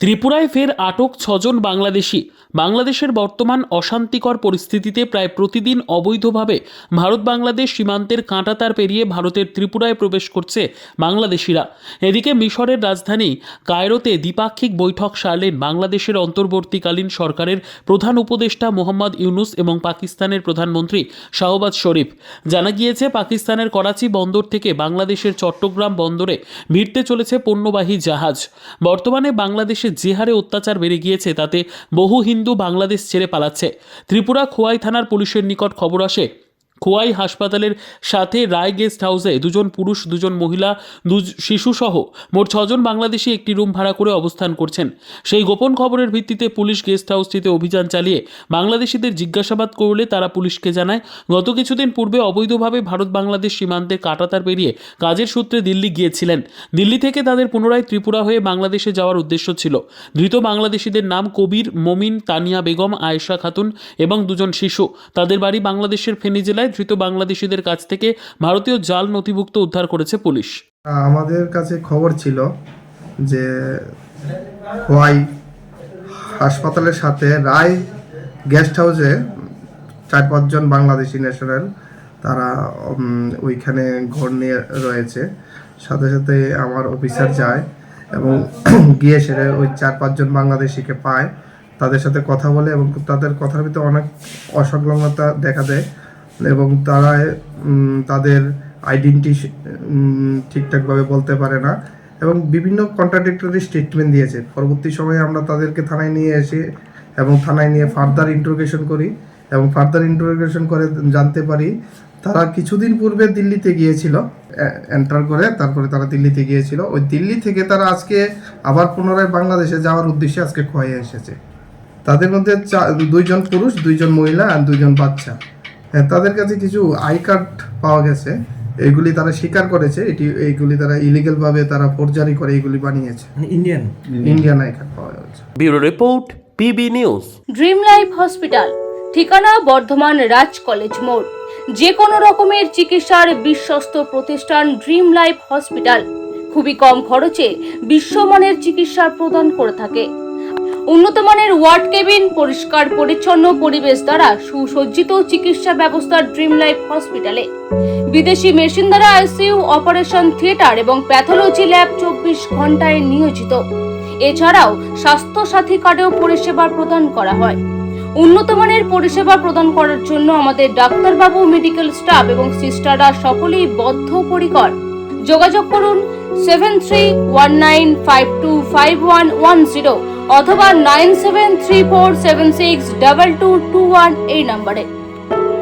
ত্রিপুরায় ফের আটক ৬ জন বাংলাদেশি। বাংলাদেশের বর্তমান অশান্তিকর পরিস্থিতিতে প্রায় প্রতিদিন অবৈধভাবে ভারত বাংলাদেশ সীমান্তের কাঁটাতার পেরিয়ে ভারতের ত্রিপুরায় প্রবেশ করছে বাংলাদেশিরা। এদিকে মিশরের রাজধানী কায়রোতে দ্বিপাক্ষিক বৈঠক সারলেন বাংলাদেশের অন্তর্বর্তীকালীন সরকারের প্রধান উপদেষ্টা মোহাম্মদ ইউনুস এবং পাকিস্তানের প্রধানমন্ত্রী শাহবাজ শরীফ। জানা গিয়েছে, পাকিস্তানের করাচি বন্দর থেকে বাংলাদেশের চট্টগ্রাম বন্দরে ভিড়তে চলেছে পণ্যবাহী জাহাজ। বর্তমানে বাংলাদেশে যে হারে অত্যাচার বেড়ে গিয়েছে তাতে বহু হিন্দু বাংলাদেশ ছেড়ে পালাচ্ছে। ত্রিপুরা খোয়াই থানার পুলিশের নিকট খবর আসে, খোয়াই হাসপাতালের সাথে রায় গেস্ট হাউসে 2 জন পুরুষ, 2 জন মহিলা, 2 শিশুসহ মোট 6 জন বাংলাদেশি একটি রুম ভাড়া করে অবস্থান করছেন। সেই গোপন খবরের ভিত্তিতে পুলিশ গেস্ট হাউসটিতে অভিযান চালিয়ে বাংলাদেশিদের জিজ্ঞাসাবাদ করলে তারা পুলিশকে জানায়, গত কিছুদিন পূর্বে অবৈধভাবে ভারত বাংলাদেশ সীমান্তে কাঁটাতার পেরিয়ে কাজের সূত্রে দিল্লি গিয়েছিলেন। দিল্লি থেকে তাদের পুনরায় ত্রিপুরা হয়ে বাংলাদেশে যাওয়ার উদ্দেশ্য ছিল। ধৃত বাংলাদেশিদের নাম কবির, মমিন, তানিয়া বেগম, আয়েশা খাতুন এবং 2 জন শিশু। তাদের বাড়ি বাংলাদেশের ফেনী জেলায়। ধৃত বাংলাদেশিদের কাছ থেকে ভারতীয় জাল নথিভুক্ত উদ্ধার করেছে পুলিশ। আমাদের কাছে খবর ছিল যে খোয়াই হাসপাতালের সাথে রায় গেস্ট হাউসে 4-5 জন বাংলাদেশি ন্যাশনাল তারা ওইখানে ঘর নিয়ে রয়েছে। সাথে সাথে আমার অফিসার যায় এবং গিয়ে সেরে ওই 4-5 জন বাংলাদেশিকে পায়, তাদের সাথে কথা বলে এবং তাদের কথার ভিতরে অনেক অসংলগ্নতা দেখা দেয় এবং তারা তাদের আইডেন্টি ঠিকঠাকভাবে বলতে পারে না এবং বিভিন্ন কন্ট্রাডিক্টরি স্টেটমেন্ট দিয়েছে। পরবর্তী সময়ে আমরা তাদেরকে থানায় নিয়ে এসে এবং থানায় নিয়ে ফার্দার ইন্টারোগেশন করি এবং ফার্দার ইন্টারোগেশন করে জানতে পারি তারা কিছুদিন পূর্বে দিল্লিতে গিয়েছিল, এন্টার করে তারপরে তারা দিল্লিতে গিয়েছিল। ওই দিল্লি থেকে তারা আজকে আবার পুনরায় বাংলাদেশে যাওয়ার উদ্দেশ্যে আজকে খোয়াই এসেছে। তাদের মধ্যে 2 জন পুরুষ, 2 জন মহিলা আর 2 জন বাচ্চা। তাদের কাছে কিছু আই কার্ড পাওয়া গেছে, এইগুলি তারা স্বীকার করেছে এইগুলি তারা ইলিগাল ভাবে তারা ফোরজারি করে এইগুলি বানিয়েছে। ইন্ডিয়ান আই কার্ড পাওয়া গেছে। Bureau report, PB news. Dream life hospital, ঠিকানা বর্ধমান রাজ কলেজ মোড়। যে কোনো রকমের চিকিৎসার বিশ্বস্ত প্রতিষ্ঠান ড্রিম লাইফ হসপিটাল খুবই কম খরচে বিশ্বমানের চিকিৎসা প্রদান করে থাকে। উন্নত মানের ওয়ার্ড কেবিন, পরিষ্কার পরিচ্ছন্ন পরিবেশ দ্বারা সুসজ্জিত চিকিৎসা ব্যবস্থা ড্রিম লাইফ হসপিটালে। বিদেশি মেশিন দ্বারা আইসিইউ, অপারেশন থিয়েটার এবং প্যাথোলজি ল্যাব 24 ঘন্টায় নিয়োজিত। এছাড়াও স্বাস্থ্য সাথী কার্ডেও পরিষেবা প্রদান করা হয়। উন্নত মানের পরিষেবা প্রদান করার জন্য আমাদের ডাক্তারবাবু, মেডিকেল স্টাফ এবং সিস্টাররা সকলেই বদ্ধপরিকর। যোগাযোগ করুন 7319525110 অথবা 9734762221 এই নম্বরে।